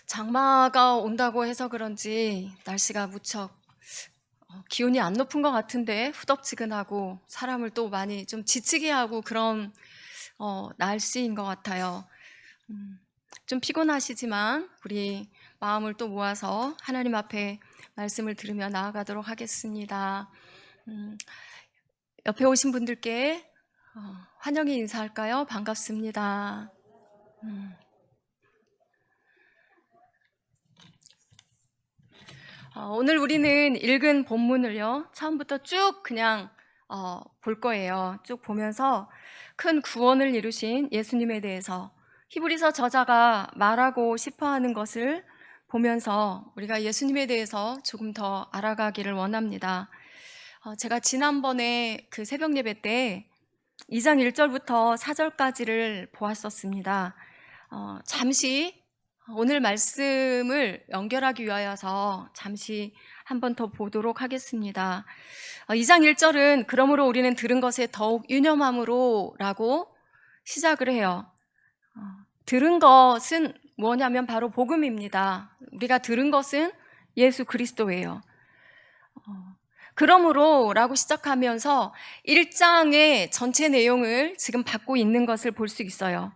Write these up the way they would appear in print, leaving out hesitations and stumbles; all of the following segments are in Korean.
장마가 온다고 해서 그런지 날씨가 무척 기온이 안 높은 것 같은데 후덥지근하고 사람을 또 많이 좀 지치게 하고 그런 날씨인 것 같아요. 좀 피곤하시지만 우리 마음을 또 모아서 하나님 앞에 말씀을 들으며 나아가도록 하겠습니다. 옆에 오신 분들께 환영의 인사할까요? 반갑습니다. 오늘 우리는 읽은 본문을요, 처음부터 쭉 그냥 볼 거예요. 쭉 보면서 큰 구원을 이루신 예수님에 대해서 히브리서 저자가 말하고 싶어 하는 것을 보면서 우리가 예수님에 대해서 조금 더 알아가기를 원합니다. 제가 지난번에 그 새벽 예배 때 2장 1절부터 4절까지를 보았었습니다. 잠시 오늘 말씀을 연결하기 위하여서 잠시 한 번 더 보도록 하겠습니다. 2장 1절은 그러므로 우리는 들은 것에 더욱 유념함으로 라고 시작을 해요. 들은 것은 뭐냐면 바로 복음입니다. 우리가 들은 것은 예수 그리스도예요. 그러므로 라고 시작하면서 1장의 전체 내용을 지금 받고 있는 것을 볼 수 있어요.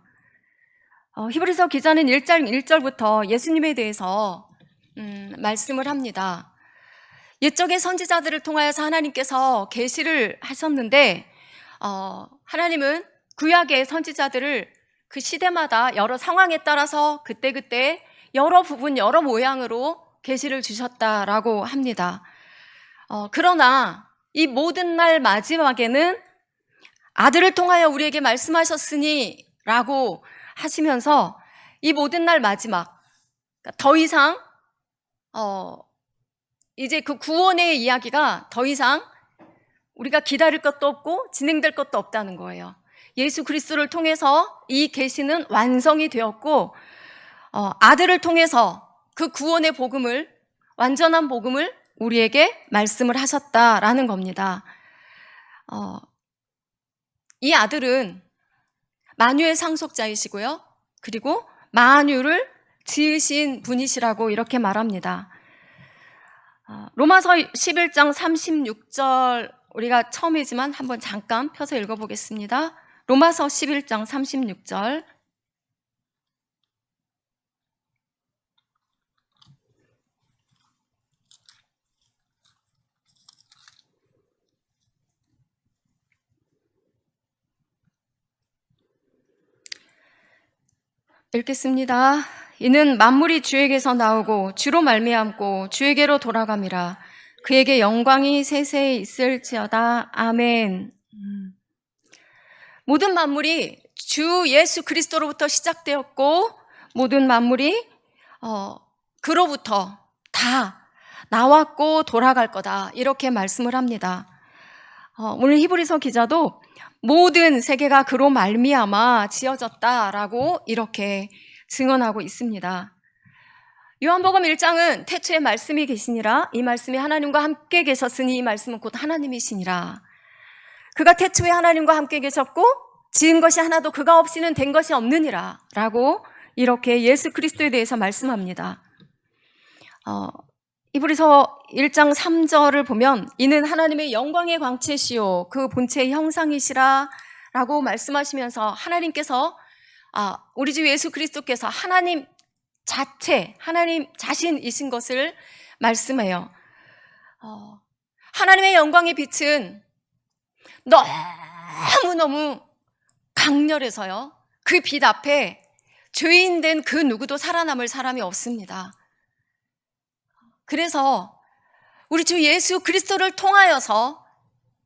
히브리서 기자는 1장 1절부터 예수님에 대해서 말씀을 합니다. 옛적의 선지자들을 통하여서 하나님께서 계시를 하셨는데 하나님은 구약의 선지자들을 그 시대마다 여러 상황에 따라서 그때그때 여러 부분 여러 모양으로 계시를 주셨다라고 합니다. 그러나 이 모든 날 마지막에는 아들을 통하여 우리에게 말씀하셨으니 라고 하시면서 이 모든 날 마지막, 더 이상 이제 그 구원의 이야기가 더 이상 우리가 기다릴 것도 없고 진행될 것도 없다는 거예요. 예수 그리스도를 통해서 이 계시는 완성이 되었고 아들을 통해서 그 구원의 복음을, 완전한 복음을 우리에게 말씀을 하셨다라는 겁니다. 이 아들은 만유의 상속자이시고요, 그리고 만유를 지으신 분이시라고 이렇게 말합니다. 로마서 11장 36절 우리가 처음이지만 한번 잠깐 펴서 읽어보겠습니다. 로마서 11장 36절. 읽겠습니다. 이는 만물이 주에게서 나오고 주로 말미암고 주에게로 돌아감이라. 그에게 영광이 세세에 있을지어다. 아멘. 모든 만물이 주 예수 그리스도로부터 시작되었고 모든 만물이 그로부터 다 나왔고 돌아갈 거다, 이렇게 말씀을 합니다. 오늘 히브리서 기자도 모든 세계가 그로 말미암아 지어졌다라고 이렇게 증언하고 있습니다. 요한복음 1장은 태초에 말씀이 계시니라. 이 말씀이 하나님과 함께 계셨으니 이 말씀은 곧 하나님이시니라. 그가 태초에 하나님과 함께 계셨고 지은 것이 하나도 그가 없이는 된 것이 없느니라 라고 이렇게 예수 그리스도에 대해서 말씀합니다. 히브리서 1장 3절을 보면 이는 하나님의 영광의 광채시요 그 본체의 형상이시라 라고 말씀하시면서 하나님께서 우리 주 예수 그리스도께서 하나님 자체, 하나님 자신이신 것을 말씀해요. 하나님의 영광의 빛은 너무너무 강렬해서요, 그 빛 앞에 죄인된 그 누구도 살아남을 사람이 없습니다. 그래서 우리 주 예수 그리스도를 통하여서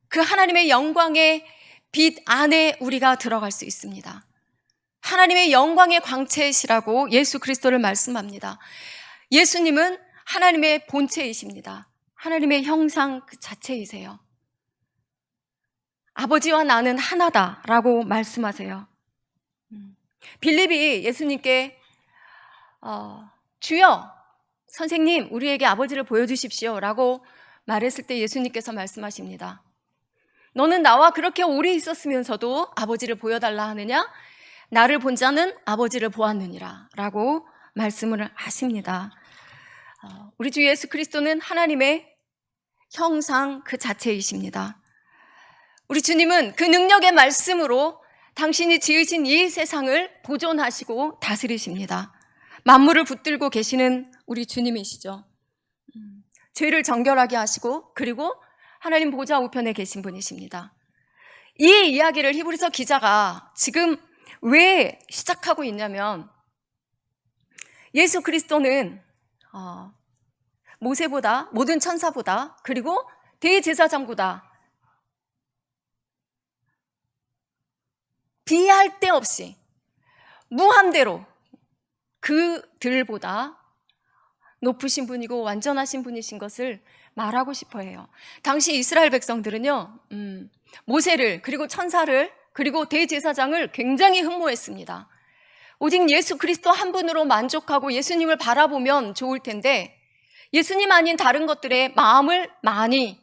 그 하나님의 영광의 빛 안에 우리가 들어갈 수 있습니다. 하나님의 영광의 광채이시라고 예수 그리스도를 말씀합니다. 예수님은 하나님의 본체이십니다. 하나님의 형상 그 자체이세요. 아버지와 나는 하나다라고 말씀하세요. 빌립이 예수님께 주여, 선생님, 우리에게 아버지를 보여주십시오 라고 말했을 때 예수님께서 말씀하십니다. 너는 나와 그렇게 오래 있었으면서도 아버지를 보여달라 하느냐? 나를 본 자는 아버지를 보았느니라 라고 말씀을 하십니다. 우리 주 예수 그리스도는 하나님의 형상 그 자체이십니다. 우리 주님은 그 능력의 말씀으로 당신이 지으신 이 세상을 보존하시고 다스리십니다. 만물을 붙들고 계시는 우리 주님이시죠. 죄를 정결하게 하시고 그리고 하나님 보좌 우편에 계신 분이십니다. 이 이야기를 히브리서 기자가 지금 왜 시작하고 있냐면 예수 그리스도는 모세보다, 모든 천사보다, 그리고 대제사장보다 비할 데 없이 무한대로 그들보다 높으신 분이고 완전하신 분이신 것을 말하고 싶어 해요. 당시 이스라엘 백성들은요, 모세를, 그리고 천사를, 그리고 대제사장을 굉장히 흠모했습니다. 오직 예수 그리스도 한 분으로 만족하고 예수님을 바라보면 좋을 텐데 예수님 아닌 다른 것들에 마음을 많이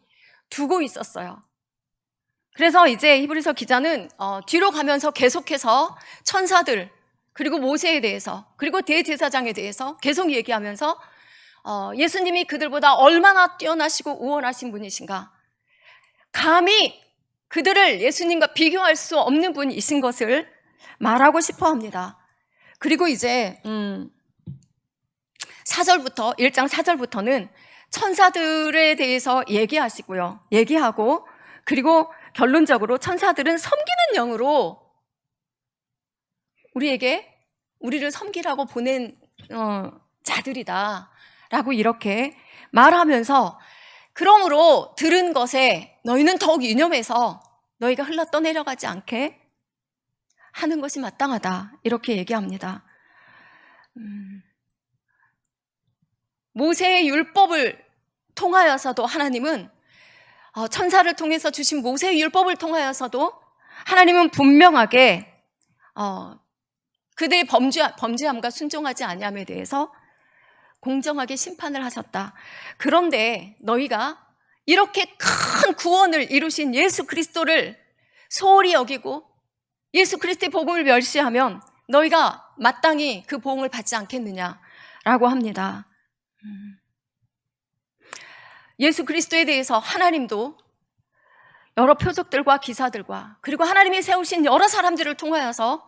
두고 있었어요. 그래서 이제 히브리서 기자는 뒤로 가면서 계속해서 천사들, 그리고 모세에 대해서, 그리고 대제사장에 대해서 계속 얘기하면서 예수님이 그들보다 얼마나 뛰어나시고 우월하신 분이신가, 감히 그들을 예수님과 비교할 수 없는 분이신 것을 말하고 싶어 합니다. 그리고 이제 4절부터 1장 4절부터는 천사들에 대해서 얘기하고 그리고 결론적으로 천사들은 섬기는 영으로 우리를 섬기라고 보낸 자들이다 라고 이렇게 말하면서, 그러므로 들은 것에 너희는 더욱 유념해서 너희가 흘러 떠내려가지 않게 하는 것이 마땅하다 이렇게 얘기합니다. 모세의 율법을 통하여서도 하나님은 천사를 통해서 주신 모세의 율법을 통하여서도 하나님은 분명하게 그들의 범죄함과 순종하지 아니함에 대해서 공정하게 심판을 하셨다. 그런데 너희가 이렇게 큰 구원을 이루신 예수 그리스도를 소홀히 여기고 예수 그리스도의 복음을 멸시하면 너희가 마땅히 그 복음을 받지 않겠느냐라고 합니다. 예수 그리스도에 대해서 하나님도 여러 표적들과 기사들과 그리고 하나님이 세우신 여러 사람들을 통하여서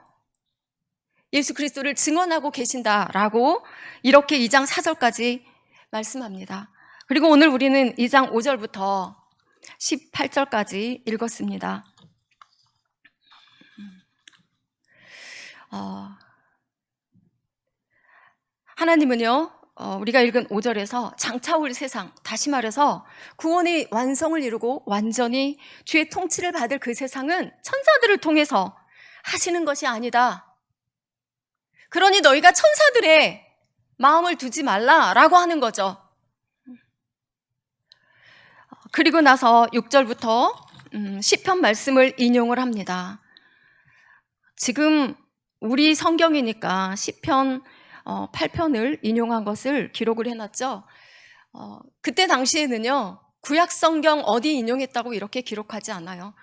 예수 그리스도를 증언하고 계신다라고 이렇게 2장 4절까지 말씀합니다. 그리고 오늘 우리는 2장 5절부터 18절까지 읽었습니다. 하나님은요, 우리가 읽은 5절에서 장차 올 세상, 다시 말해서 구원의 완성을 이루고 완전히 주의 통치를 받을 그 세상은 천사들을 통해서 하시는 것이 아니다. 그러니 너희가 천사들의 마음을 두지 말라라고 하는 거죠. 그리고 나서 6절부터 시편 말씀을 인용을 합니다. 지금 우리 성경이니까 시편 8편을 인용한 것을 기록을 해놨죠. 그때 당시에는요, 구약 성경 어디 인용했다고 이렇게 기록하지 않아요.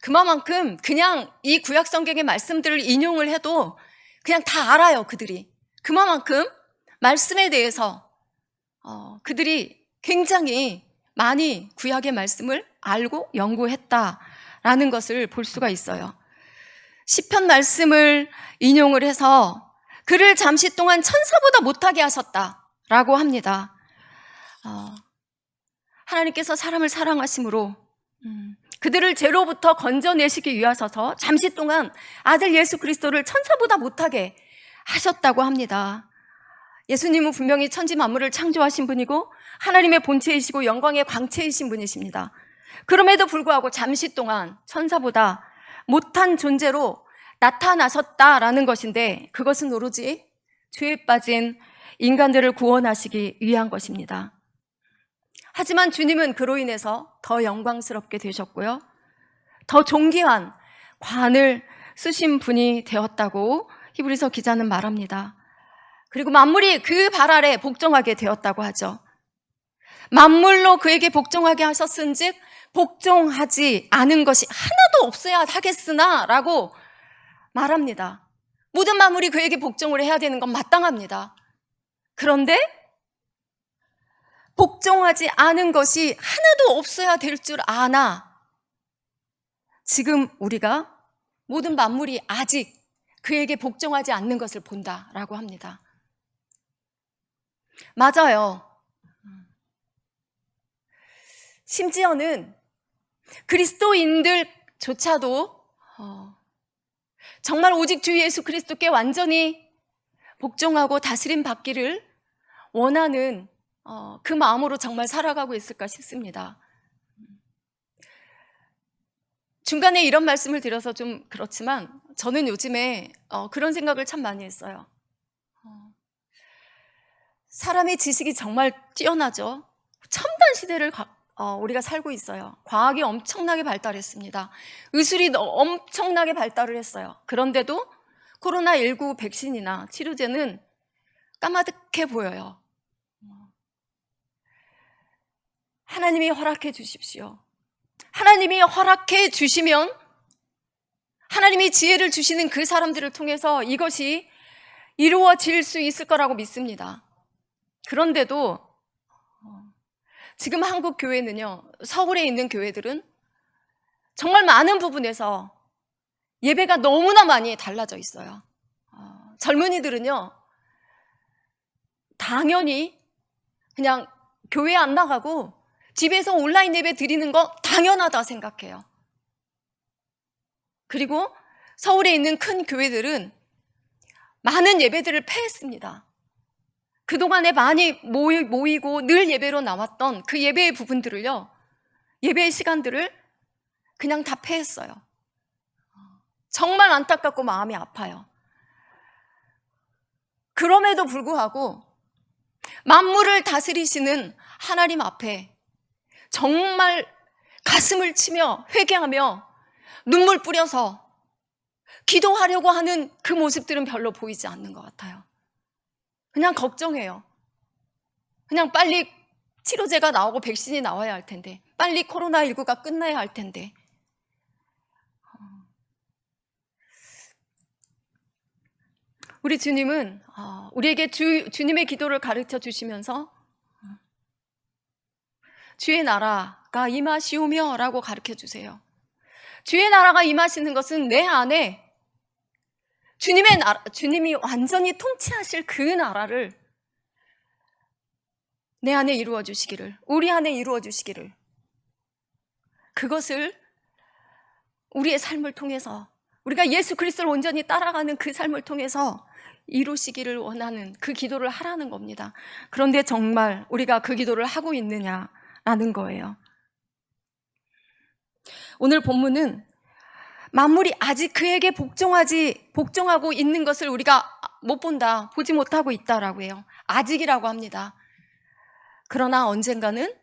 그만큼 그냥 이 구약 성경의 말씀들을 인용을 해도 그냥 다 알아요, 그들이. 그만큼 말씀에 대해서 그들이 굉장히 많이 구약의 말씀을 알고 연구했다라는 것을 볼 수가 있어요. 시편 말씀을 인용을 해서 그를 잠시 동안 천사보다 못하게 하셨다라고 합니다. 하나님께서 사람을 사랑하심으로 그들을 죄로부터 건져내시기 위하셔서 잠시 동안 아들 예수 그리스도를 천사보다 못하게 하셨다고 합니다. 예수님은 분명히 천지 만물을 창조하신 분이고 하나님의 본체이시고 영광의 광채이신 분이십니다. 그럼에도 불구하고 잠시 동안 천사보다 못한 존재로 나타나셨다라는 것인데, 그것은 오로지 죄에 빠진 인간들을 구원하시기 위한 것입니다. 하지만 주님은 그로 인해서 더 영광스럽게 되셨고요, 더 존귀한 관을 쓰신 분이 되었다고 히브리서 기자는 말합니다. 그리고 만물이 그 발 아래 복종하게 되었다고 하죠. 만물로 그에게 복종하게 하셨은즉 복종하지 않은 것이 하나도 없어야 하겠으나 라고 말합니다. 모든 만물이 그에게 복종을 해야 되는 건 마땅합니다. 그런데 복종하지 않은 것이 하나도 없어야 될 줄 아나 지금 우리가 모든 만물이 아직 그에게 복종하지 않는 것을 본다라고 합니다. 맞아요. 심지어는 그리스도인들조차도 정말 오직 주 예수 그리스도께 완전히 복종하고 다스림 받기를 원하는 그 마음으로 정말 살아가고 있을까 싶습니다. 중간에 이런 말씀을 드려서 좀 그렇지만 저는 요즘에 그런 생각을 참 많이 했어요. 사람의 지식이 정말 뛰어나죠. 첨단 시대를 우리가 살고 있어요. 과학이 엄청나게 발달했습니다. 의술이 엄청나게 발달을 했어요. 그런데도 코로나19 백신이나 치료제는 까마득해 보여요. 하나님이 허락해 주십시오. 하나님이 허락해 주시면 하나님이 지혜를 주시는 그 사람들을 통해서 이것이 이루어질 수 있을 거라고 믿습니다. 그런데도 지금 한국 교회는요, 서울에 있는 교회들은 정말 많은 부분에서 예배가 너무나 많이 달라져 있어요. 젊은이들은요, 당연히 그냥 교회 안 나가고 집에서 온라인 예배 드리는 거 당연하다 생각해요. 그리고 서울에 있는 큰 교회들은 많은 예배들을 폐했습니다. 그동안에 많이 모이고 늘 예배로 나왔던 그 예배의 부분들을요, 예배의 시간들을 그냥 다 폐했어요. 정말 안타깝고 마음이 아파요. 그럼에도 불구하고 만물을 다스리시는 하나님 앞에 정말 가슴을 치며 회개하며 눈물 뿌려서 기도하려고 하는 그 모습들은 별로 보이지 않는 것 같아요. 그냥 걱정해요. 그냥 빨리 치료제가 나오고 백신이 나와야 할 텐데, 빨리 코로나19가 끝나야 할 텐데. 우리 주님은 우리에게 주님의 기도를 가르쳐 주시면서 주의 나라가 임하시오며 라고 가르쳐 주세요. 주의 나라가 임하시는 것은 내 안에 주님의 나라, 주님이 완전히 통치하실 그 나라를 내 안에 이루어 주시기를, 우리 안에 이루어 주시기를, 그것을 우리의 삶을 통해서, 우리가 예수 그리스도를 온전히 따라가는 그 삶을 통해서 이루시기를 원하는 그 기도를 하라는 겁니다. 그런데 정말 우리가 그 기도를 하고 있느냐라는 거예요. 오늘 본문은 만물이 아직 그에게 복종하고 있는 것을 우리가 못 본다, 보지 못하고 있다라고 해요. 아직이라고 합니다. 그러나 언젠가는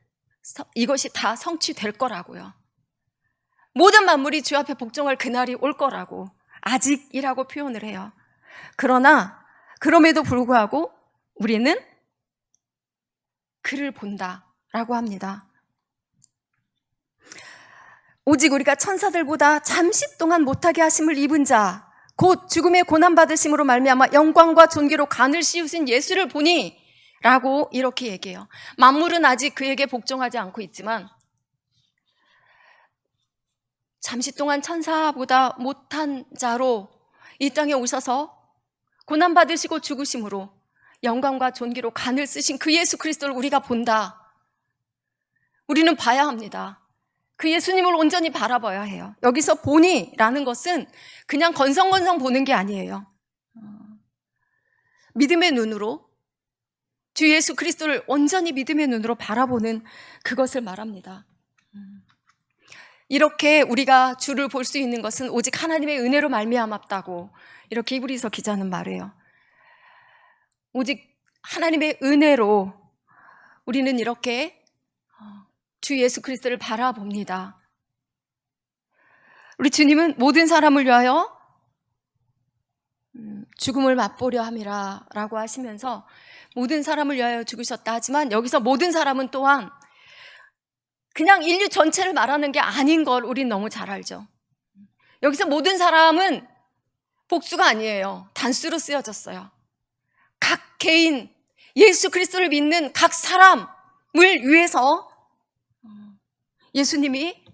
이것이 다 성취될 거라고요. 모든 만물이 주 앞에 복종할 그날이 올 거라고 아직이라고 표현을 해요. 그러나 그럼에도 불구하고 우리는 그를 본다라고 합니다. 오직 우리가 천사들보다 잠시 동안 못하게 하심을 입은 자, 곧 죽음의 고난받으심으로 말미암아 영광과 존귀로 간을 씌우신 예수를 보니 라고 이렇게 얘기해요. 만물은 아직 그에게 복종하지 않고 있지만 잠시 동안 천사보다 못한 자로 이 땅에 오셔서 고난받으시고 죽으심으로 영광과 존귀로 간을 쓰신 그 예수 그리스도를 우리가 본다. 우리는 봐야 합니다. 그 예수님을 온전히 바라봐야 해요. 여기서 보니라는 것은 그냥 건성건성 보는 게 아니에요. 믿음의 눈으로, 주 예수 그리스도를 온전히 믿음의 눈으로 바라보는 그것을 말합니다. 이렇게 우리가 주를 볼 수 있는 것은 오직 하나님의 은혜로 말미암았다고 이렇게 히브리서 기자는 말해요. 오직 하나님의 은혜로 우리는 이렇게 주 예수 그리스도를 바라봅니다. 우리 주님은 모든 사람을 위하여 죽음을 맛보려 함이라 라고 하시면서 모든 사람을 위하여 죽으셨다 하지만 여기서 모든 사람은 또한 그냥 인류 전체를 말하는 게 아닌 걸 우린 너무 잘 알죠. 여기서 모든 사람은 복수가 아니에요. 단수로 쓰여졌어요. 각 개인 예수 그리스도를 믿는 각 사람을 위해서 예수님이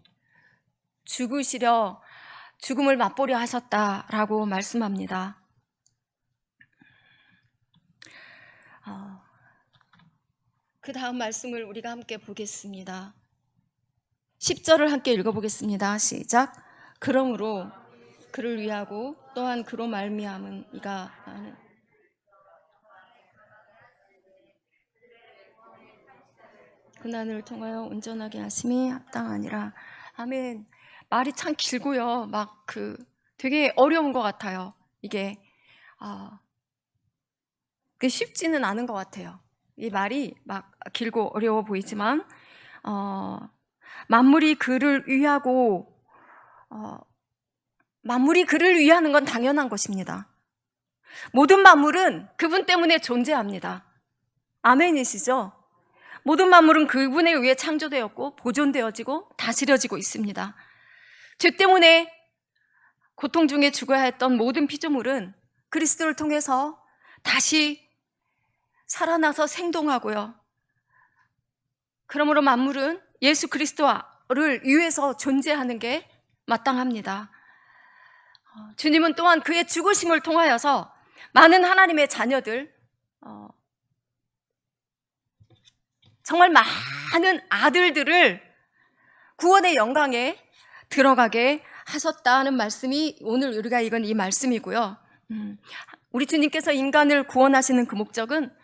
죽음을 맛보려 하셨다라고 말씀합니다. 그 다음 말씀을 우리가 함께 보겠습니다. 10절을 함께 읽어보겠습니다. 시작. 그러므로 그를 위하고 또한 그로 말미암은 이가 나는 고난을 통하여 온전하게 하심이 합당하니라. 아멘. 말이 참 길고요. 되게 어려운 것 같아요. 이게 쉽지는 않은 것 같아요. 이 말이 막 길고 어려워 보이지만 만물이 그를 위하는 건 당연한 것입니다. 모든 만물은 그분 때문에 존재합니다. 아멘이시죠? 모든 만물은 그분에 의해 창조되었고 보존되어지고 다스려지고 있습니다. 죄 때문에 고통 중에 죽어야 했던 모든 피조물은 그리스도를 통해서 다시 살아나서 생동하고요. 그러므로 만물은 예수 그리스도를 위해서 존재하는 게 마땅합니다. 주님은 또한 그의 죽으심을 통하여서 많은 하나님의 자녀들, 정말 많은 아들들을 구원의 영광에 들어가게 하셨다는 말씀이 오늘 우리가 읽은 이 말씀이고요. 우리 주님께서 인간을 구원하시는 그 목적은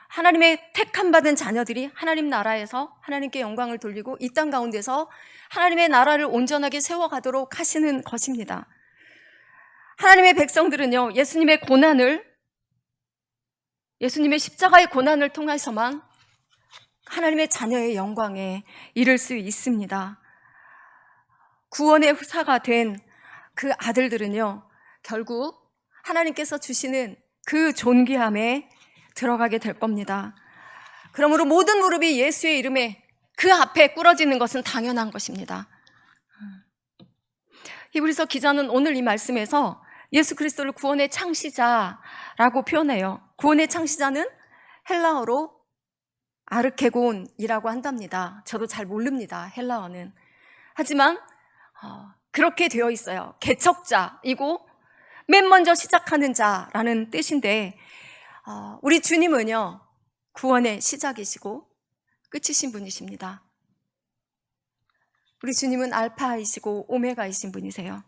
하나님의 택함받은 자녀들이 하나님 나라에서 하나님께 영광을 돌리고 이 땅 가운데서 하나님의 나라를 온전하게 세워가도록 하시는 것입니다. 하나님의 백성들은요, 예수님의 십자가의 고난을 통해서만 하나님의 자녀의 영광에 이를 수 있습니다. 구원의 후사가 된 그 아들들은요, 결국 하나님께서 주시는 그 존귀함에 들어가게 될 겁니다. 그러므로 모든 무릎이 예수의 이름에 그 앞에 꿇어지는 것은 당연한 것입니다. 히브리서 기자는 오늘 이 말씀에서 예수 그리스도를 구원의 창시자라고 표현해요. 구원의 창시자는 헬라어로 아르케곤이라고 한답니다. 저도 잘 모릅니다, 헬라어는. 하지만 그렇게 되어 있어요. 개척자이고 맨 먼저 시작하는 자라는 뜻인데, 우리 주님은요, 구원의 시작이시고 끝이신 분이십니다. 우리 주님은 알파이시고 오메가이신 분이세요.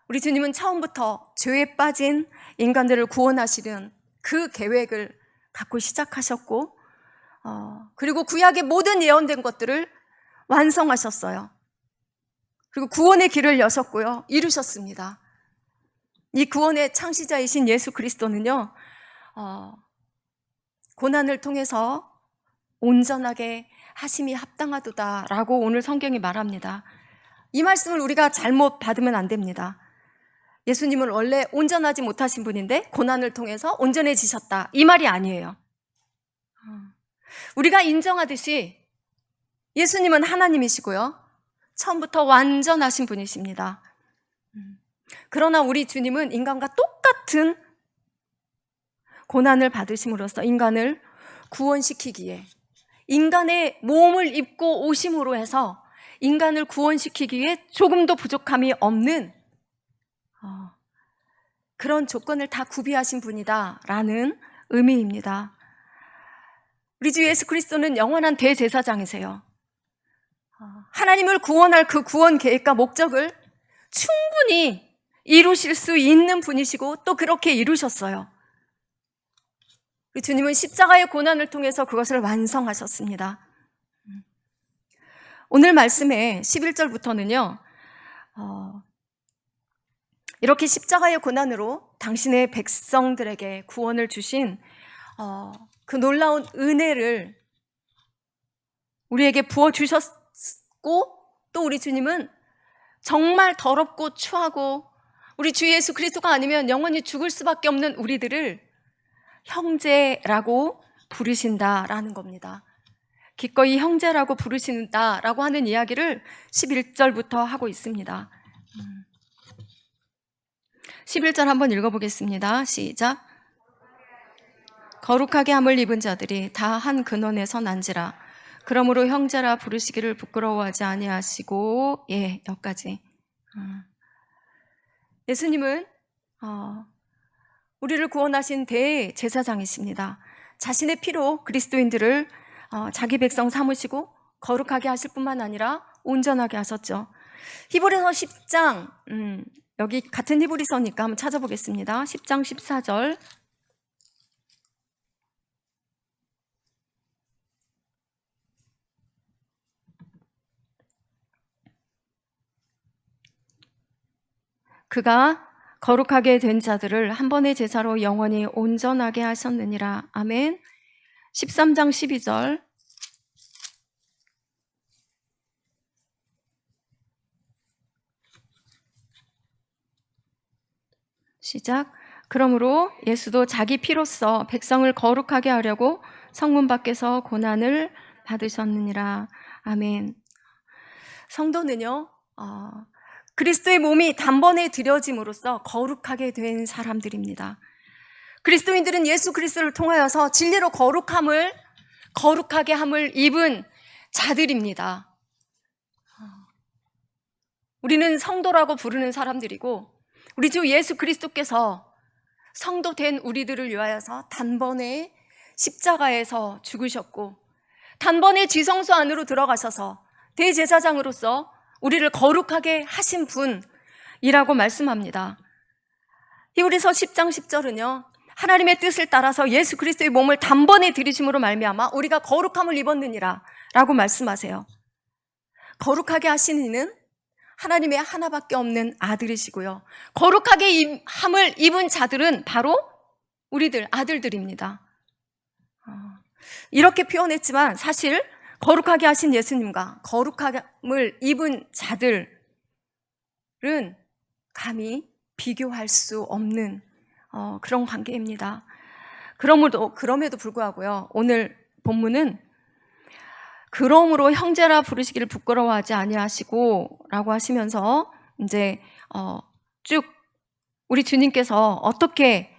우리 주님은 처음부터 죄에 빠진 인간들을 구원하시는 그 계획을 갖고 시작하셨고, 그리고 구약의 모든 예언된 것들을 완성하셨어요. 그리고 구원의 길을 여셨고요, 이루셨습니다. 이 구원의 창시자이신 예수 그리스도는요, 고난을 통해서 온전하게 하심이 합당하도다라고 오늘 성경이 말합니다. 이 말씀을 우리가 잘못 받으면 안 됩니다. 예수님은 원래 온전하지 못하신 분인데 고난을 통해서 온전해지셨다, 이 말이 아니에요. 우리가 인정하듯이 예수님은 하나님이시고요, 처음부터 완전하신 분이십니다. 그러나 우리 주님은 인간과 똑같은 고난을 받으심으로써 인간을 구원시키기에, 인간의 몸을 입고 오심으로 해서 인간을 구원시키기에 조금도 부족함이 없는 그런 조건을 다 구비하신 분이다라는 의미입니다. 우리 주 예수 그리스도는 영원한 대제사장이세요. 하나님을 구원할 그 구원 계획과 목적을 충분히 이루실 수 있는 분이시고 또 그렇게 이루셨어요. 우리 주님은 십자가의 고난을 통해서 그것을 완성하셨습니다. 오늘 말씀의 11절부터는요, 이렇게 십자가의 고난으로 당신의 백성들에게 구원을 주신 그 놀라운 은혜를 우리에게 부어주셨고, 또 우리 주님은 정말 더럽고 추하고 우리 주 예수 그리스도가 아니면 영원히 죽을 수밖에 없는 우리들을 형제라고 부르신다라는 겁니다. 기꺼이 형제라고 부르신다라고 하는 이야기를 11절부터 하고 있습니다. 11절 한번 읽어보겠습니다. 시작. 거룩하게 함을 입은 자들이 다 한 근원에서 난지라. 그러므로 형제라 부르시기를 부끄러워하지 아니하시고, 예, 여기까지. 예수님은 우리를 구원하신 대제사장이십니다. 자신의 피로 그리스도인들을 자기 백성 삼으시고 거룩하게 하실 뿐만 아니라 온전하게 하셨죠. 히브리서 10장, 여기 같은 히브리서니까 한번 찾아보겠습니다. 10장 14절. 그가 거룩하게 된 자들을 한 번의 제사로 영원히 온전하게 하셨느니라. 아멘. 13장 12절. 시작. 그러므로 예수도 자기 피로써 백성을 거룩하게 하려고 성문 밖에서 고난을 받으셨느니라. 아멘. 성도는요, 그리스도의 몸이 단번에 드려짐으로써 거룩하게 된 사람들입니다. 그리스도인들은 예수 그리스도를 통하여서 진리로 거룩하게 함을 입은 자들입니다. 우리는 성도라고 부르는 사람들이고, 우리 주 예수 그리스도께서 성도 된 우리들을 위하여서 단번에 십자가에서 죽으셨고, 단번에 지성소 안으로 들어가셔서 대제사장으로서 우리를 거룩하게 하신 분이라고 말씀합니다. 히브리서 10장 10절은요, 하나님의 뜻을 따라서 예수 그리스도의 몸을 단번에 들이심으로 말미암아 우리가 거룩함을 입었느니라 라고 말씀하세요. 거룩하게 하신 이는 하나님의 하나밖에 없는 아들이시고요, 거룩하게 함을 입은 자들은 바로 우리들 아들들입니다. 이렇게 표현했지만 사실 거룩하게 하신 예수님과 거룩함을 입은 자들은 감히 비교할 수 없는 그런 관계입니다. 그럼에도 불구하고요, 오늘 본문은 그러므로 형제라 부르시기를 부끄러워하지 아니하시고 라고 하시면서 이제 쭉 우리 주님께서 어떻게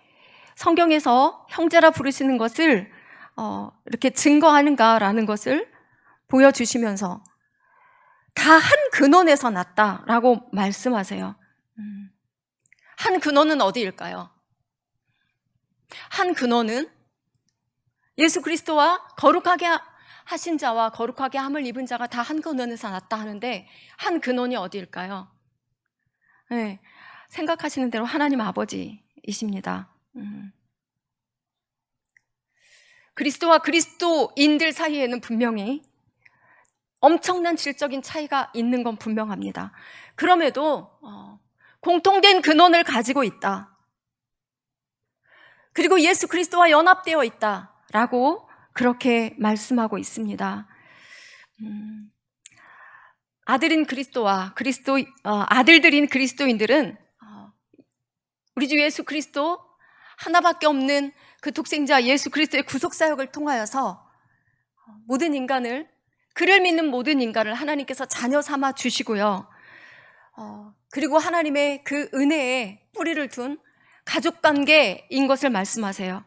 성경에서 형제라 부르시는 것을 이렇게 증거하는가라는 것을 보여주시면서 다 한 근원에서 났다라고 말씀하세요. 한 근원은 어디일까요? 한 근원은 예수 그리스도와 거룩하게 하신 자와 거룩하게 함을 입은 자가 다 한 근원에서 났다 하는데, 한 근원이 어디일까요? 네, 생각하시는 대로 하나님 아버지이십니다. 그리스도와 그리스도인들 사이에는 분명히 엄청난 질적인 차이가 있는 건 분명합니다. 그럼에도 공통된 근원을 가지고 있다. 그리고 예수 그리스도와 연합되어 있다라고 그렇게 말씀하고 있습니다. 아들인 그리스도와 아들들인 그리스도인들은 우리 주 예수 그리스도 하나밖에 없는 그 독생자 예수 그리스도의 구속사역을 통하여서 모든 인간을, 그를 믿는 모든 인간을 하나님께서 자녀 삼아 주시고요, 그리고 하나님의 그 은혜에 뿌리를 둔 가족관계인 것을 말씀하세요.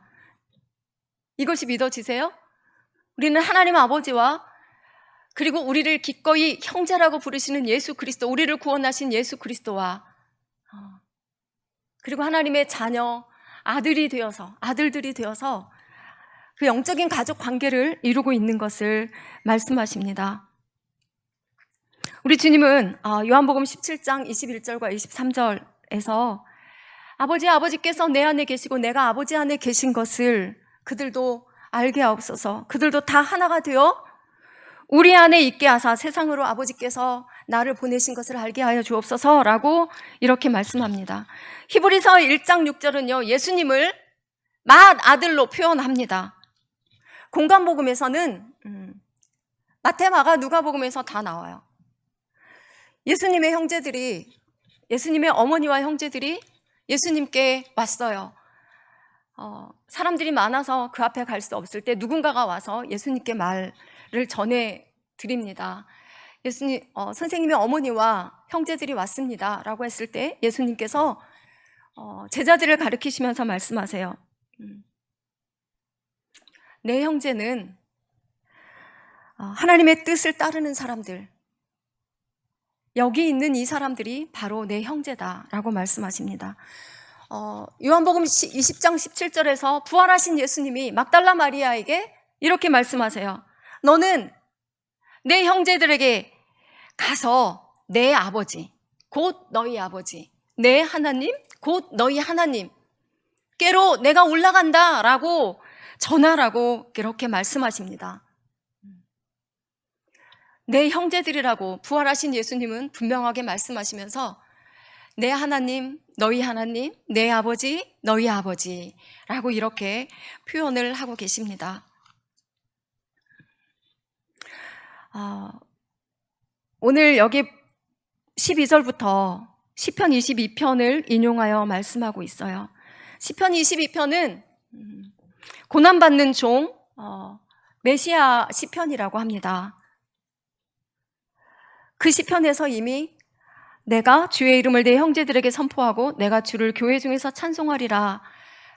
이것이 믿어지세요? 우리는 하나님 아버지와 그리고 우리를 기꺼이 형제라고 부르시는 예수 그리스도, 우리를 구원하신 예수 그리스도와 그리고 하나님의 자녀, 아들들이 되어서 그 영적인 가족 관계를 이루고 있는 것을 말씀하십니다. 우리 주님은 요한복음 17장 21절과 23절에서 아버지께서 내 안에 계시고 내가 아버지 안에 계신 것을 그들도 알게 하옵소서. 그들도 다 하나가 되어 우리 안에 있게 하사 세상으로 아버지께서 나를 보내신 것을 알게 하여 주옵소서라고 이렇게 말씀합니다. 히브리서 1장 6절은요, 예수님을 맏아들로 표현합니다. 공관복음에서는 마태, 마가, 누가복음에서 다 나와요. 예수님의 어머니와 형제들이 예수님께 왔어요. 사람들이 많아서 그 앞에 갈 수 없을 때 누군가가 와서 예수님께 말을 전해 드립니다. 선생님의 어머니와 형제들이 왔습니다 라고 했을 때 예수님께서 제자들을 가리키시면서 말씀하세요. 내 형제는 하나님의 뜻을 따르는 사람들, 여기 있는 이 사람들이 바로 내 형제다라고 말씀하십니다. 요한복음 20장 17절에서 부활하신 예수님이 막달라 마리아에게 이렇게 말씀하세요. 너는 내 형제들에게 가서 내 아버지, 곧 너희 아버지, 내 하나님, 곧 너희 하나님께로 내가 올라간다라고 전하라고 그렇게 말씀하십니다. 내 형제들이라고 부활하신 예수님은 분명하게 말씀하시면서 내 하나님, 내 아버지, 너희 아버지라고 이렇게 표현을 하고 계십니다. 오늘 여기 12절부터 시편 22편을 인용하여 말씀하고 있어요. 시편 22편은 고난받는 종 메시아 시편이라고 합니다. 그 시편에서 이미 내가 주의 이름을 내 형제들에게 선포하고 내가 주를 교회 중에서 찬송하리라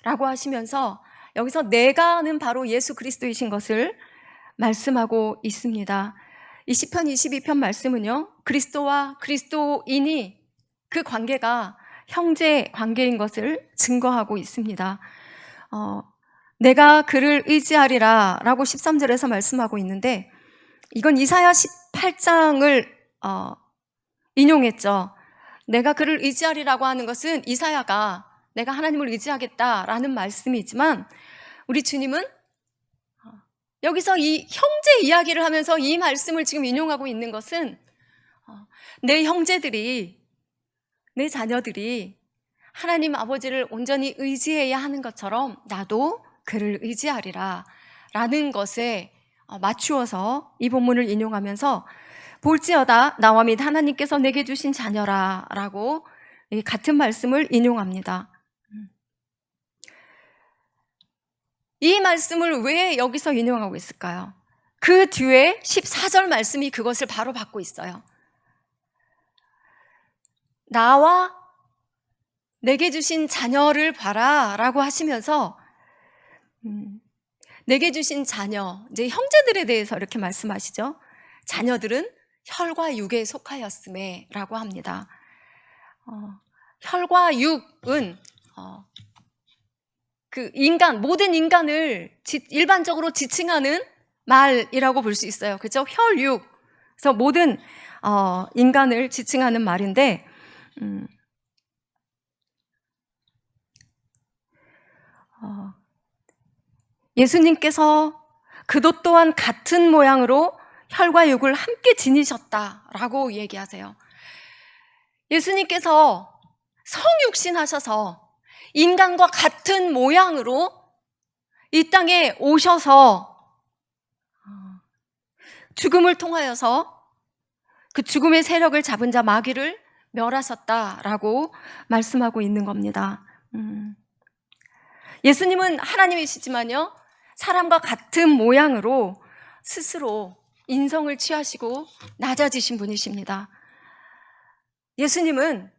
라고 하시면서 여기서 내가는 바로 예수 그리스도이신 것을 말씀하고 있습니다. 이 시편 22편 말씀은요, 그리스도와 그리스도인이 그 관계가 형제 관계인 것을 증거하고 있습니다. 내가 그를 의지하리라 라고 13절에서 말씀하고 있는데, 이건 이사야 18장을 인용했죠. 내가 그를 의지하리라고 하는 것은 이사야가 내가 하나님을 의지하겠다라는 말씀이지만, 우리 주님은 여기서 이 형제 이야기를 하면서 이 말씀을 지금 인용하고 있는 것은 내 형제들이, 내 자녀들이 하나님 아버지를 온전히 의지해야 하는 것처럼 나도 그를 의지하리라 라는 것에 맞추어서 이 본문을 인용하면서 볼지어다 나와 및 하나님께서 내게 주신 자녀라 라고 같은 말씀을 인용합니다. 이 말씀을 왜 여기서 인용하고 있을까요? 그 뒤에 14절 말씀이 그것을 바로 받고 있어요. 나와 내게 주신 자녀를 봐라 라고 하시면서 내게 주신 자녀, 이제 형제들에 대해서 이렇게 말씀하시죠. 자녀들은 혈과 육에 속하였음에 라고 합니다. 혈과 육은 그 인간, 모든 인간을 일반적으로 지칭하는 말이라고 볼 수 있어요. 그렇죠? 혈육. 그래서 모든 인간을 지칭하는 말인데, 예수님께서 그도 또한 같은 모양으로 혈과 육을 함께 지니셨다라고 얘기하세요. 예수님께서 성육신하셔서 인간과 같은 모양으로 이 땅에 오셔서 죽음을 통하여서 그 죽음의 세력을 잡은 자 마귀를 멸하셨다라고 말씀하고 있는 겁니다. 예수님은 하나님이시지만요, 사람과 같은 모양으로 스스로 인성을 취하시고 낮아지신 분이십니다. 예수님은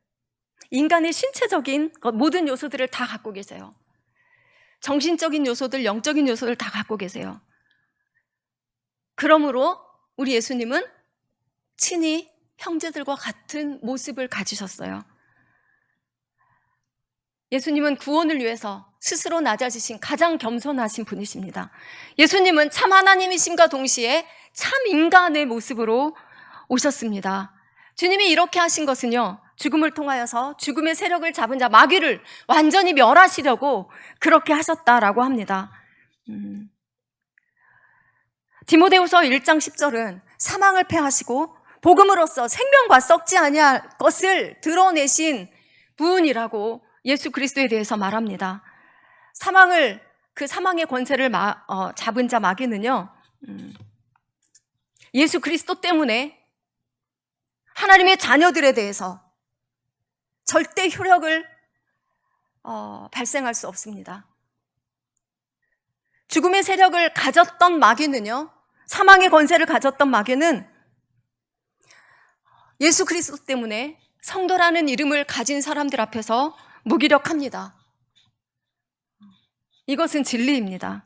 인간의 신체적인 모든 요소들을 다 갖고 계세요. 정신적인 요소들, 영적인 요소들 다 갖고 계세요. 그러므로 우리 예수님은 친히 형제들과 같은 모습을 가지셨어요. 예수님은 구원을 위해서 스스로 낮아지신 가장 겸손하신 분이십니다. 예수님은 참 하나님이심과 동시에 참 인간의 모습으로 오셨습니다. 주님이 이렇게 하신 것은요, 죽음을 통하여서 죽음의 세력을 잡은 자 마귀를 완전히 멸하시려고 그렇게 하셨다라고 합니다. 디모데후서 1장 10절은 사망을 패하시고 복음으로써 생명과 썩지 아니할 것을 드러내신 분이라고 예수 그리스도에 대해서 말합니다. 그 사망의 권세를 잡은 자 마귀는요, 예수 그리스도 때문에 하나님의 자녀들에 대해서 절대 효력을 발생할 수 없습니다. 죽음의 세력을 가졌던 마귀는요, 사망의 권세를 가졌던 마귀는 예수 그리스도 때문에 성도라는 이름을 가진 사람들 앞에서 무기력합니다. 이것은 진리입니다.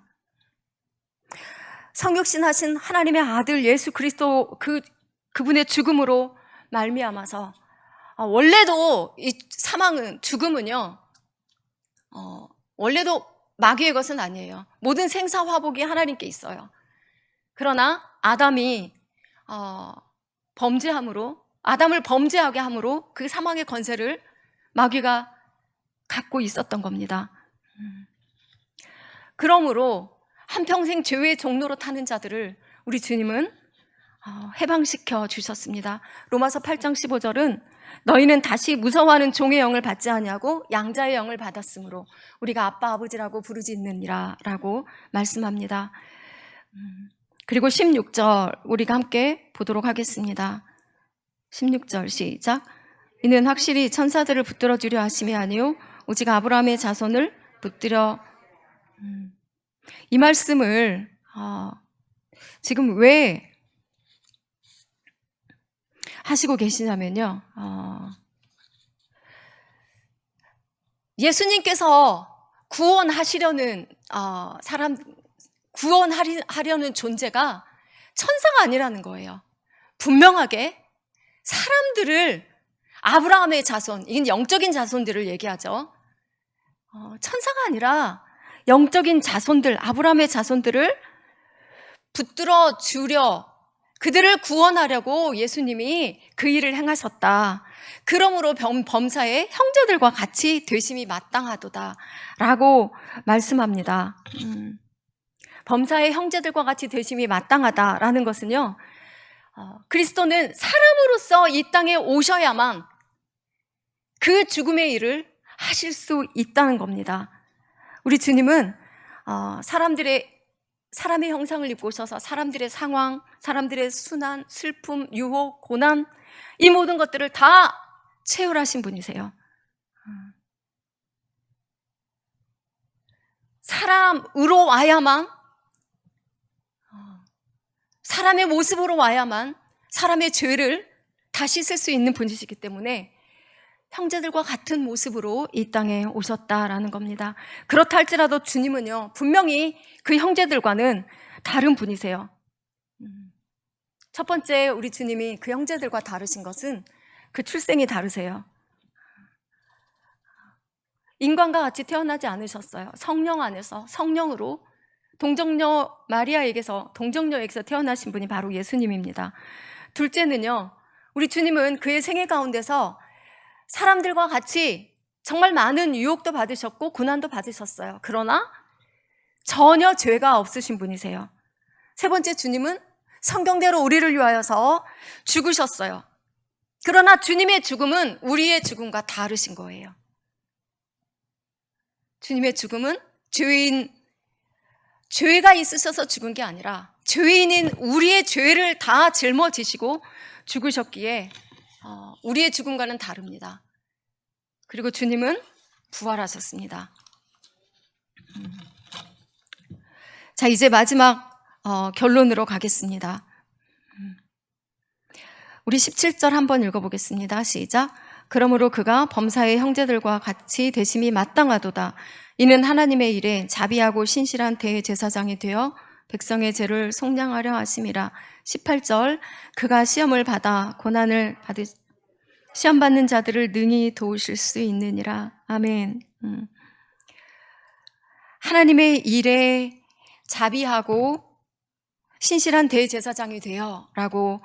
성육신하신 하나님의 아들 예수 그리스도 그분의 죽음으로 말미암아서 원래도 이 사망은, 죽음은요, 원래도 마귀의 것은 아니에요. 모든 생사 화복이 하나님께 있어요. 그러나 아담이 범죄함으로, 아담을 범죄하게 함으로 그 사망의 권세를 마귀가 갖고 있었던 겁니다. 그러므로 한평생 죄의 종로로 타는 자들을 우리 주님은 해방시켜 주셨습니다. 로마서 8장 15절은 너희는 다시 무서워하는 종의 영을 받지 아니하고 양자의 영을 받았으므로 우리가 아빠 아버지라고 부르짖느니라 라고 말씀합니다. 그리고 16절 우리가 함께 보도록 하겠습니다. 16절 시작. 이는 확실히 천사들을 붙들어 주려 하심이 아니요 오직 아브라함의 자손을 붙들어. 이 말씀을 지금 왜 하시고 계시냐면요, 예수님께서 구원하시려는 구원하려는 존재가 천사가 아니라는 거예요. 분명하게 사람들을, 아브라함의 자손, 이건 영적인 자손들을 얘기하죠. 천사가 아니라 영적인 자손들, 아브라함의 자손들을 붙들어 주려, 그들을 구원하려고 예수님이 그 일을 행하셨다. 그러므로 범사의 형제들과 같이 되심이 마땅하도다 라고 말씀합니다. 범사의 형제들과 같이 되심이 마땅하다라는 것은요, 그리스도는 사람으로서 이 땅에 오셔야만 그 죽음의 일을 하실 수 있다는 겁니다. 우리 주님은 사람의 형상을 입고 오셔서 사람들의 상황, 사람들의 순환, 슬픔, 유혹, 고난, 이 모든 것들을 다 체휼하신 분이세요. 사람으로 와야만, 사람의 모습으로 와야만 사람의 죄를 다 씻을 수 있는 분이시기 때문에 형제들과 같은 모습으로 이 땅에 오셨다라는 겁니다. 그렇다 할지라도 주님은요, 분명히 그 형제들과는 다른 분이세요. 첫 번째, 우리 주님이 그 형제들과 다르신 것은 그 출생이 다르세요. 인간과 같이 태어나지 않으셨어요. 성령 안에서, 성령으로 동정녀 마리아에게서, 동정녀에게서 태어나신 분이 바로 예수님입니다. 둘째는요, 우리 주님은 그의 생애 가운데서 사람들과 같이 정말 많은 유혹도 받으셨고 고난도 받으셨어요. 그러나 전혀 죄가 없으신 분이세요. 세 번째, 주님은 성경대로 우리를 위하여서 죽으셨어요. 그러나 주님의 죽음은 우리의 죽음과 다르신 거예요. 주님의 죽음은 죄가 있으셔서 죽은 게 아니라 죄인인 우리의 죄를 다 짊어지시고 죽으셨기에 우리의 죽음과는 다릅니다. 그리고 주님은 부활하셨습니다. 자, 이제 마지막 결론으로 가겠습니다. 우리 17절 한번 읽어보겠습니다. 시작. 그러므로 그가 범사의 형제들과 같이 되심이 마땅하도다. 이는 하나님의 일에 자비하고 신실한 대제사장이 되어 백성의 죄를 속량하려 하심이라. 18절. 그가 시험을 받아 고난을 시험 받는 자들을 능히 도우실 수 있느니라. 아멘. 하나님의 일에 자비하고 신실한 대제사장이 되어 라고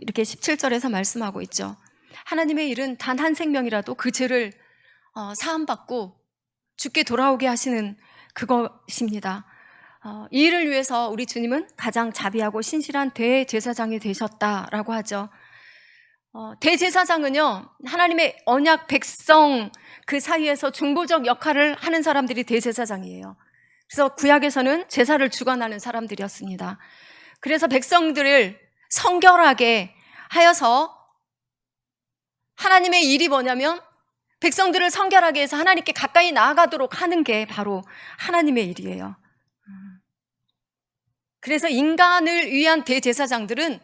이렇게 17절에서 말씀하고 있죠. 하나님의 일은 단 한 생명이라도 그 죄를 사함받고 죽게 돌아오게 하시는 그것입니다. 이 일을 위해서 우리 주님은 가장 자비하고 신실한 대제사장이 되셨다라고 하죠. 대제사장은요, 하나님의 언약 백성 그 사이에서 중보적 역할을 하는 사람들이 대제사장이에요. 그래서 구약에서는 제사를 주관하는 사람들이었습니다. 그래서 백성들을 성결하게 하여서, 하나님의 일이 뭐냐면 백성들을 성결하게 해서 하나님께 가까이 나아가도록 하는 게 바로 하나님의 일이에요. 그래서 인간을 위한 대제사장들은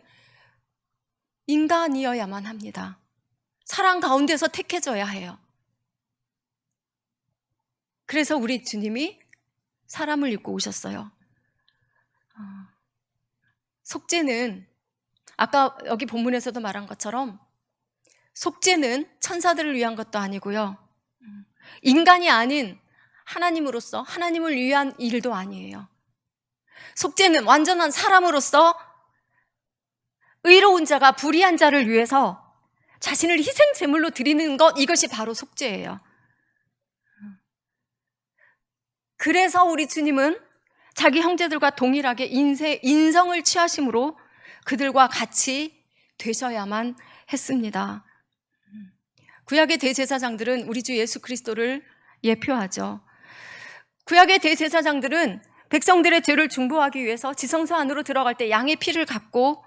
인간이어야만 합니다. 사랑 가운데서 택해져야 해요. 그래서 우리 주님이 사람을 입고 오셨어요. 속죄는 아까 여기 본문에서도 말한 것처럼 속죄는 천사들을 위한 것도 아니고요. 인간이 아닌 하나님으로서 하나님을 위한 일도 아니에요. 속죄는 완전한 사람으로서 의로운 자가 불의한 자를 위해서 자신을 희생 제물로 드리는 것, 이것이 바로 속죄예요. 그래서 우리 주님은 자기 형제들과 동일하게 인성을 취하심으로 그들과 같이 되셔야만 했습니다. 구약의 대제사장들은 우리 주 예수 그리스도를 예표하죠. 구약의 대제사장들은 백성들의 죄를 중보하기 위해서 지성소 안으로 들어갈 때 양의 피를 갖고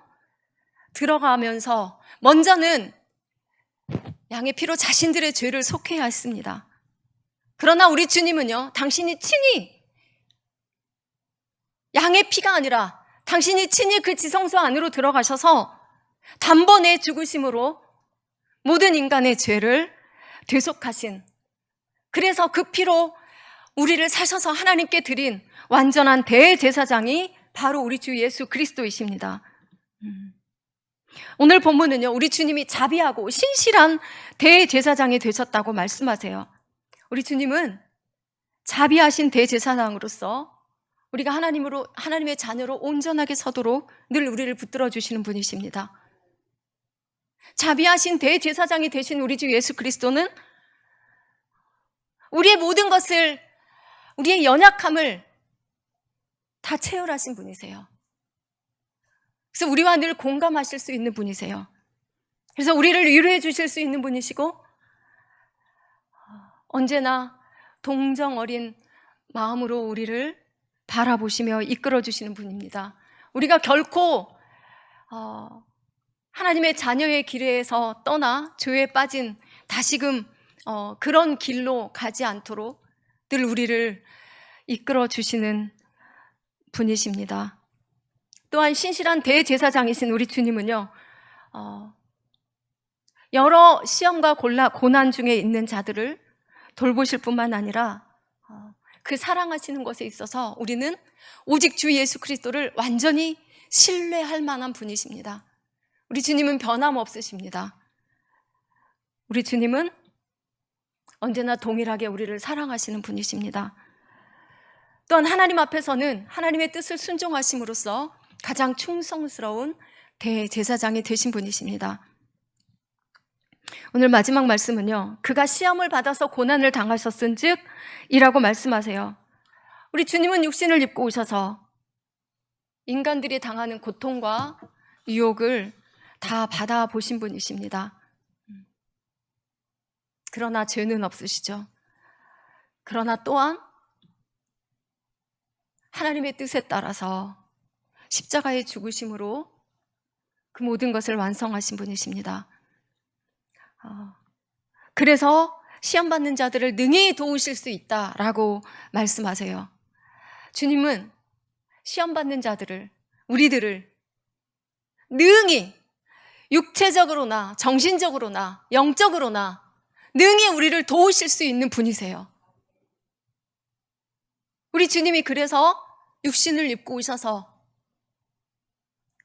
들어가면서 먼저는 양의 피로 자신들의 죄를 속해야 했습니다. 그러나 우리 주님은요, 당신이 친히 양의 피가 아니라 당신이 친히 그 지성소 안으로 들어가셔서 단번에 죽으심으로 모든 인간의 죄를 대속하신, 그래서 그 피로 우리를 사셔서 하나님께 드린 완전한 대제사장이 바로 우리 주 예수 그리스도이십니다. 오늘 본문은요, 우리 주님이 자비하고 신실한 대제사장이 되셨다고 말씀하세요. 우리 주님은 자비하신 대제사장으로서 우리가 하나님의 자녀로 온전하게 서도록 늘 우리를 붙들어 주시는 분이십니다. 자비하신 대제사장이 되신 우리 주 예수 그리스도는 우리의 모든 것을, 우리의 연약함을 다 체혈하신 분이세요. 그래서 우리와 늘 공감하실 수 있는 분이세요. 그래서 우리를 위로해 주실 수 있는 분이시고, 언제나 동정 어린 마음으로 우리를 바라보시며 이끌어 주시는 분입니다. 우리가 결코 하나님의 자녀의 길에서 떠나 죄에 빠진 다시금 그런 길로 가지 않도록 늘 우리를 이끌어 주시는 분이십니다. 또한 신실한 대제사장이신 우리 주님은요, 여러 시험과 고난 중에 있는 자들을 돌보실 뿐만 아니라 그 사랑하시는 것에 있어서 우리는 오직 주 예수 그리스도를 완전히 신뢰할 만한 분이십니다. 우리 주님은 변함없으십니다. 우리 주님은 언제나 동일하게 우리를 사랑하시는 분이십니다. 또한 하나님 앞에서는 하나님의 뜻을 순종하심으로써 가장 충성스러운 대제사장이 되신 분이십니다. 오늘 마지막 말씀은요, 그가 시험을 받아서 고난을 당하셨은즉 이라고 말씀하세요. 우리 주님은 육신을 입고 오셔서 인간들이 당하는 고통과 유혹을 다 받아보신 분이십니다. 그러나 죄는 없으시죠. 그러나 또한 하나님의 뜻에 따라서 십자가의 죽으심으로 그 모든 것을 완성하신 분이십니다. 그래서 시험받는 자들을 능히 도우실 수 있다라고 말씀하세요. 주님은 시험받는 자들을, 우리들을 능히 육체적으로나 정신적으로나 영적으로나 능히 우리를 도우실 수 있는 분이세요. 우리 주님이 그래서 육신을 입고 오셔서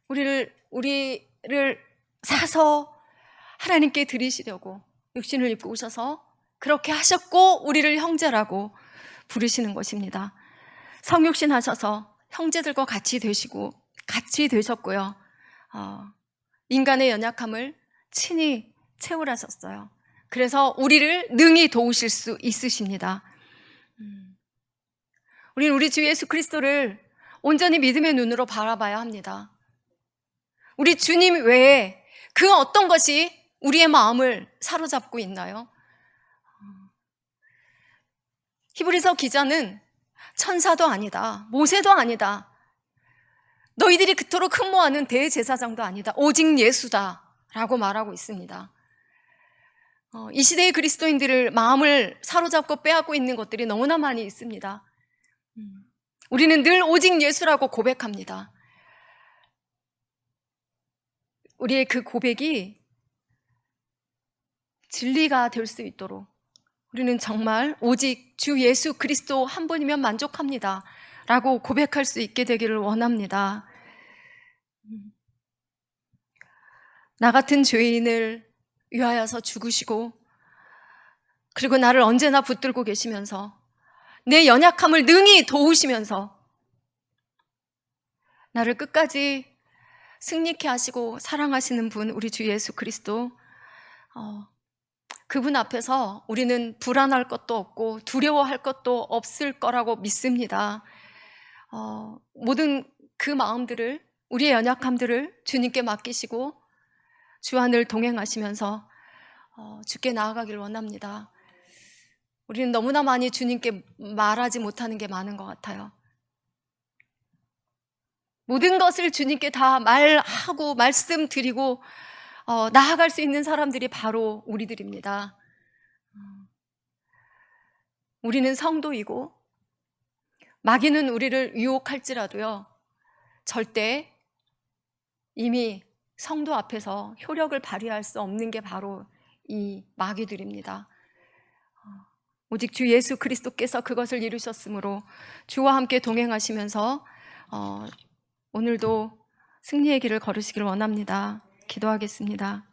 우리를 사서 하나님께 드리시려고 육신을 입고 오셔서 그렇게 하셨고 우리를 형제라고 부르시는 것입니다. 성육신 하셔서 형제들과 같이 되셨고요. 인간의 연약함을 친히 채울하셨어요. 그래서 우리를 능히 도우실 수 있으십니다. 우리는 우리 주 예수 그리스도를 온전히 믿음의 눈으로 바라봐야 합니다. 우리 주님 외에 그 어떤 것이 우리의 마음을 사로잡고 있나요? 히브리서 기자는 천사도 아니다, 모세도 아니다, 너희들이 그토록 흠모하는 대제사장도 아니다, 오직 예수다 라고 말하고 있습니다. 이 시대의 그리스도인들을 마음을 사로잡고 빼앗고 있는 것들이 너무나 많이 있습니다. 우리는 늘 오직 예수라고 고백합니다. 우리의 그 고백이 진리가 될 수 있도록 우리는 정말 오직 주 예수 그리스도 한 분이면 만족합니다 라고 고백할 수 있게 되기를 원합니다. 나 같은 죄인을 위하여서 죽으시고, 그리고 나를 언제나 붙들고 계시면서 내 연약함을 능히 도우시면서 나를 끝까지 승리케 하시고 사랑하시는 분, 우리 주 예수 그리스도, 그분 앞에서 우리는 불안할 것도 없고 두려워할 것도 없을 거라고 믿습니다. 모든 그 마음들을, 우리의 연약함들을 주님께 맡기시고 주와 늘 동행하시면서 주께 나아가길 원합니다. 우리는 너무나 많이 주님께 말하지 못하는 게 많은 것 같아요. 모든 것을 주님께 다 말하고 말씀드리고 나아갈 수 있는 사람들이 바로 우리들입니다. 우리는 성도이고 마귀는 우리를 유혹할지라도요, 절대 이미 성도 앞에서 효력을 발휘할 수 없는 게 바로 이 마귀들입니다. 오직 주 예수 그리스도께서 그것을 이루셨으므로 주와 함께 동행하시면서 오늘도 승리의 길을 걸으시길 원합니다. 기도하겠습니다.